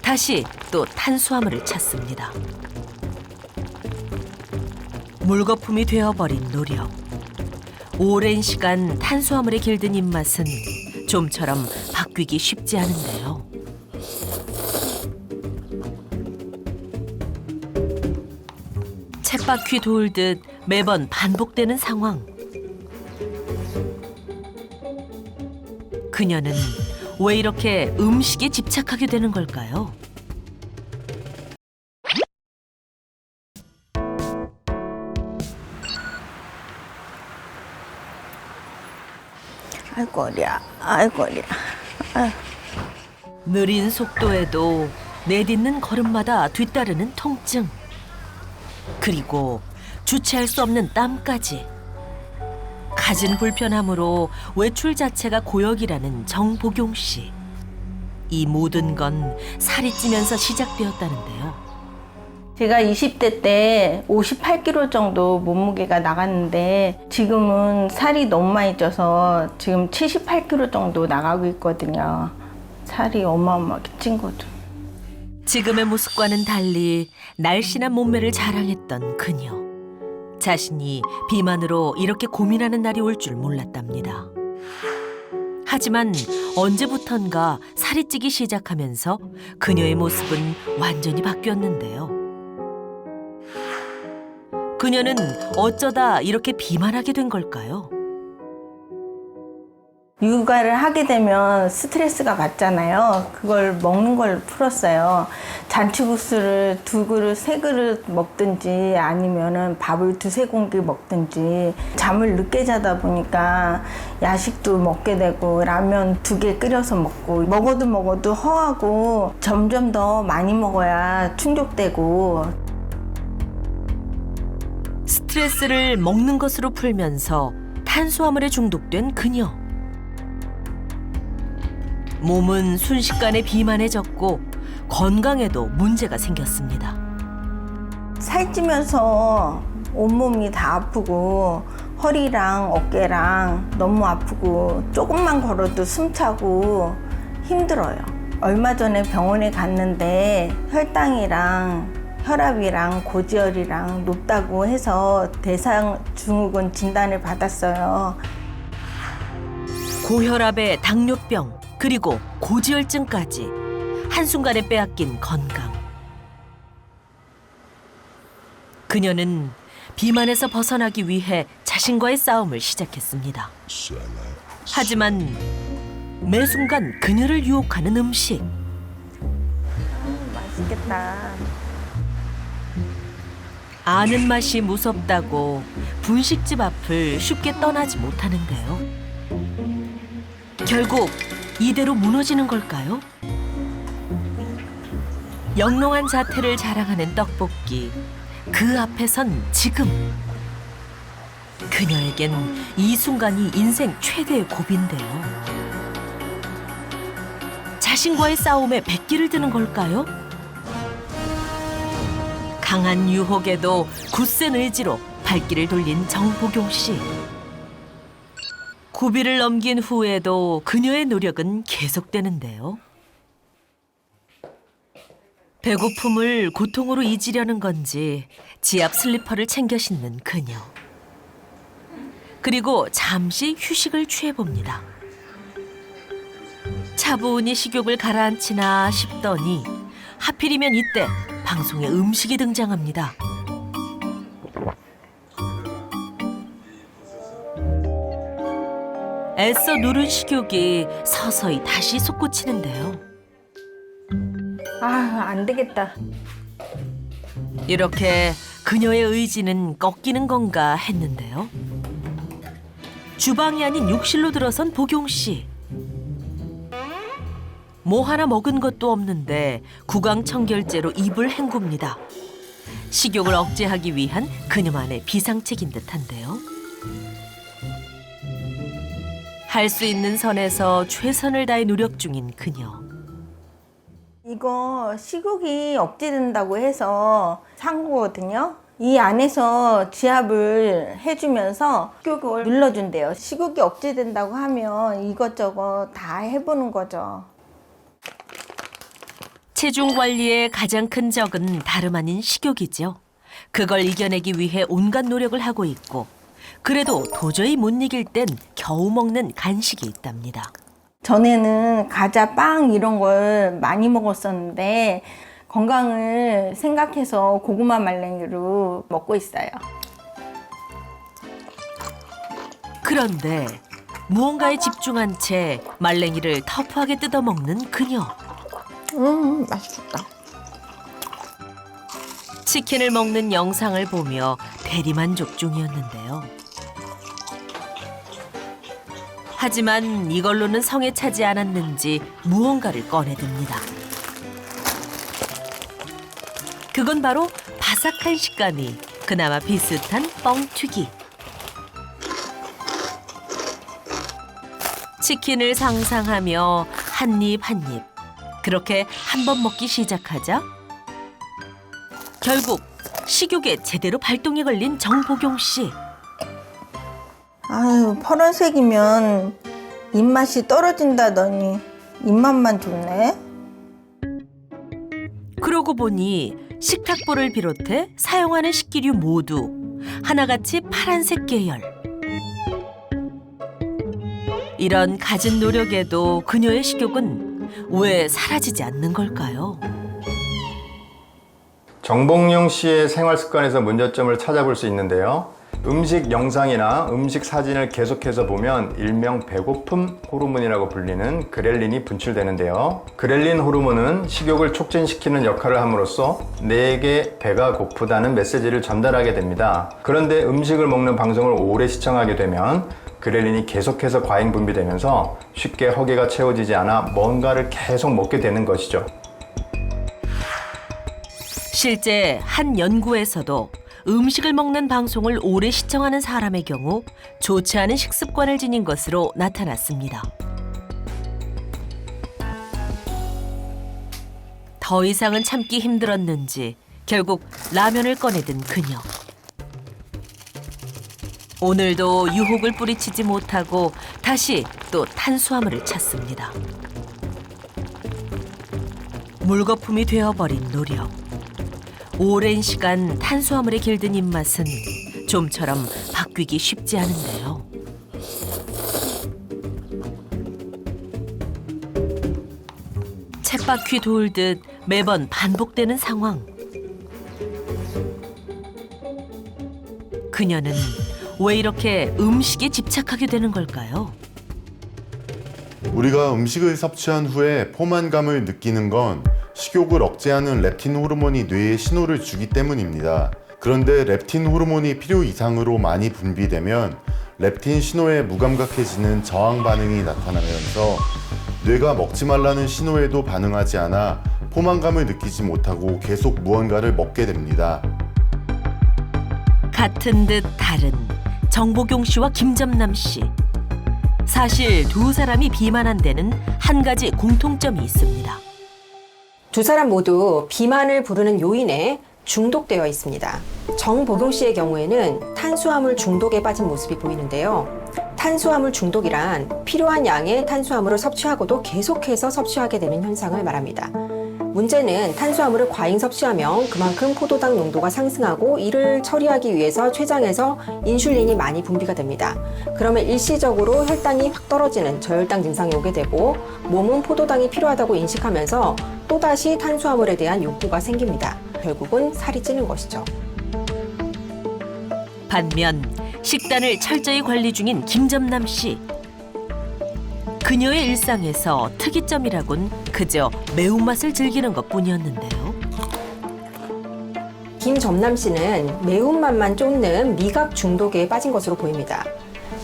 다시 또 탄수화물을 찾습니다. 물거품이 되어버린 노력. 오랜 시간 탄수화물에 길든 입맛은 좀처럼 바뀌기 쉽지 않은데요. 쳇바퀴 돌듯 매번 반복되는 상황. 그녀는 왜 이렇게 음식에 집착하게 되는 걸까요? 아이고 어리야, 아이고 어리야. 느린 속도에도 내딛는 걸음마다 뒤따르는 통증. 그리고 주체할 수 없는 땀까지. 갖은 불편함으로 외출 자체가 고역이라는 정복용 씨. 이 모든 건 살이 찌면서 시작되었다는데요. 제가 20대 때 58kg 정도 몸무게가 나갔는데 지금은 살이 너무 많이 쪄서 지금 78kg 정도 나가고 있거든요. 살이 어마어마하게 찐 거죠. 지금의 모습과는 달리 날씬한 몸매를 자랑했던 그녀. 자신이 비만으로 이렇게 고민하는 날이 올 줄 몰랐답니다. 하지만 언제부턴가 살이 찌기 시작하면서 그녀의 모습은 완전히 바뀌었는데요. 그녀는 어쩌다 이렇게 비만하게 된 걸까요? 육아를 하게 되면 스트레스가 받잖아요. 그걸 먹는 걸 풀었어요. 잔치국수를 2그릇, 3그릇 먹든지 아니면은 밥을 2~3공기 먹든지 잠을 늦게 자다 보니까 야식도 먹게 되고 라면 2개 끓여서 먹고 먹어도 허하고 점점 더 많이 먹어야 충족되고 스트레스를 먹는 것으로 풀면서 탄수화물에 중독된 그녀. 몸은 순식간에 비만해졌고 건강에도 문제가 생겼습니다. 살찌면서 온몸이 다 아프고 허리랑 어깨랑 너무 아프고 조금만 걸어도 숨차고 힘들어요. 얼마 전에 병원에 갔는데 혈당이랑 혈압이랑 고지혈이랑 높다고 해서 대사증후군 진단을 받았어요. 고혈압에 당뇨병 그리고 고지혈증까지 한순간에 빼앗긴 건강. 그녀는 비만에서 벗어나기 위해 자신과의 싸움을 시작했습니다. 하지만 매 순간 그녀를 유혹하는 음식. 맛있겠다. 아는 맛이 무섭다고 분식집 앞을 쉽게 떠나지 못하는데요. 결국 이대로 무너지는 걸까요? 영롱한 자태를 자랑하는 떡볶이. 그 앞에선 지금. 그녀에겐 이 순간이 인생 최대의 고비인데요. 자신과의 싸움에 백기를 드는 걸까요? 강한 유혹에도 굳센 의지로 발길을 돌린 정복용 씨. 고비를 넘긴 후에도 그녀의 노력은 계속되는데요. 배고픔을 고통으로 잊으려는 건지 지압 슬리퍼를 챙겨 신는 그녀. 그리고 잠시 휴식을 취해봅니다. 차분히 식욕을 가라앉히나 싶더니 하필이면 이때 방송에 음식이 등장합니다. 애써 누른 식욕이 서서히 다시 솟구치는데요. 안 되겠다. 이렇게 그녀의 의지는 꺾이는 건가 했는데요. 주방이 아닌 욕실로 들어선 복용 씨. 뭐 하나 먹은 것도 없는데 구강청결제로 입을 헹굽니다. 식욕을 억제하기 위한 그녀만의 비상책인 듯한데요. 할 수 있는 선에서 최선을 다해 노력 중인 그녀. 이거 식욕이 억제된다고 해서 산 거거든요. 이 안에서 지압을 해주면서 식욕을 눌러준대요. 식욕이 억제된다고 하면 이것저것 다 해보는 거죠. 체중 관리의 가장 큰 적은 다름 아닌 식욕이죠. 그걸 이겨내기 위해 온갖 노력을 하고 있고 그래도 도저히 못 이길 땐 겨우 먹는 간식이 있답니다. 전에는 과자, 빵 이런 걸 많이 먹었었는데 건강을 생각해서 고구마 말랭이로 먹고 있어요. 그런데 무언가에 집중한 채 말랭이를 터프하게 뜯어먹는 그녀. 맛있겠다. 치킨을 먹는 영상을 보며 대리만족 중이었는데요. 하지만 이걸로는 성에 차지 않았는지 무언가를 꺼내듭니다. 그건 바로 바삭한 식감이 그나마 비슷한 뻥튀기. 치킨을 상상하며 한 입 한 입 그렇게 한 번 먹기 시작하자 결국 식욕에 제대로 발동이 걸린 정보경 씨. 아유, 파란색이면 입맛이 떨어진다더니 입맛만 좋네. 그러고 보니 식탁보를 비롯해 사용하는 식기류 모두 하나같이 파란색 계열. 이런 갖은 노력에도 그녀의 식욕은 왜 사라지지 않는 걸까요? 정복용 씨의 생활 습관에서 문제점을 찾아볼 수 있는데요. 음식 영상이나 음식 사진을 계속해서 보면 일명 배고픔 호르몬이라고 불리는 그렐린이 분출되는데요. 그렐린 호르몬은 식욕을 촉진시키는 역할을 함으로써 내게 배가 고프다는 메시지를 전달하게 됩니다. 그런데 음식을 먹는 방송을 오래 시청하게 되면 그렐린이 계속해서 과잉 분비되면서 쉽게 허기가 채워지지 않아 뭔가를 계속 먹게 되는 것이죠. 실제 한 연구에서도 음식을 먹는 방송을 오래 시청하는 사람의 경우 좋지 않은 식습관을 지닌 것으로 나타났습니다. 더 이상은 참기 힘들었는지 결국 라면을 꺼내든 그녀. 오늘도 유혹을 뿌리치지 못하고 다시 또 탄수화물을 찾습니다. 물거품이 되어버린 노력. 오랜 시간 탄수화물에 길든 입맛은 좀처럼 바뀌기 쉽지 않은데요. 쳇바퀴 돌듯 매번 반복되는 상황. 그녀는 왜 이렇게 음식에 집착하게 되는 걸까요? 우리가 음식을 섭취한 후에 포만감을 느끼는 건 식욕을 억제하는 렙틴 호르몬이 뇌에 신호를 주기 때문입니다. 그런데 렙틴 호르몬이 필요 이상으로 많이 분비되면 렙틴 신호에 무감각해지는 저항 반응이 나타나면서 뇌가 먹지 말라는 신호에도 반응하지 않아 포만감을 느끼지 못하고 계속 무언가를 먹게 됩니다. 같은 듯 다른 정보경 씨와 김점남 씨. 사실 두 사람이 비만한 데는 한 가지 공통점이 있습니다. 두 사람 모두 비만을 부르는 요인에 중독되어 있습니다. 정보경 씨의 경우에는 탄수화물 중독에 빠진 모습이 보이는데요. 탄수화물 중독이란 필요한 양의 탄수화물을 섭취하고도 계속해서 섭취하게 되는 현상을 말합니다. 문제는 탄수화물을 과잉 섭취하면 그만큼 포도당 농도가 상승하고 이를 처리하기 위해서 췌장에서 인슐린이 많이 분비가 됩니다. 그러면 일시적으로 혈당이 확 떨어지는 저혈당 증상이 오게 되고 몸은 포도당이 필요하다고 인식하면서 또다시 탄수화물에 대한 욕구가 생깁니다. 결국은 살이 찌는 것이죠. 반면 식단을 철저히 관리 중인 김점남 씨. 그녀의 일상에서 특이점이라곤 그저 매운맛을 즐기는 것뿐이었는데요. 김점남 씨는 매운맛만 쫓는 미각 중독에 빠진 것으로 보입니다.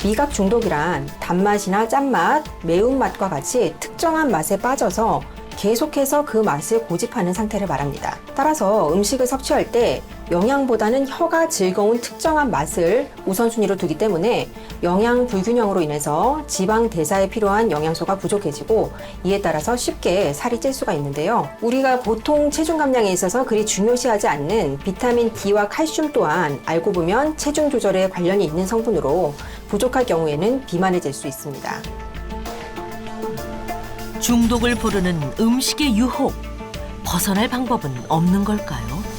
미각 중독이란 단맛이나 짠맛, 매운맛과 같이 특정한 맛에 빠져서 계속해서 그 맛을 고집하는 상태를 말합니다. 따라서 음식을 섭취할 때 영양보다는 혀가 즐거운 특정한 맛을 우선순위로 두기 때문에 영양 불균형으로 인해서 지방 대사에 필요한 영양소가 부족해지고 이에 따라서 쉽게 살이 찔 수가 있는데요. 우리가 보통 체중 감량에 있어서 그리 중요시하지 않는 비타민 D와 칼슘 또한 알고 보면 체중 조절에 관련이 있는 성분으로 부족할 경우에는 비만해질 수 있습니다. 중독을 부르는 음식의 유혹. 벗어날 방법은 없는 걸까요?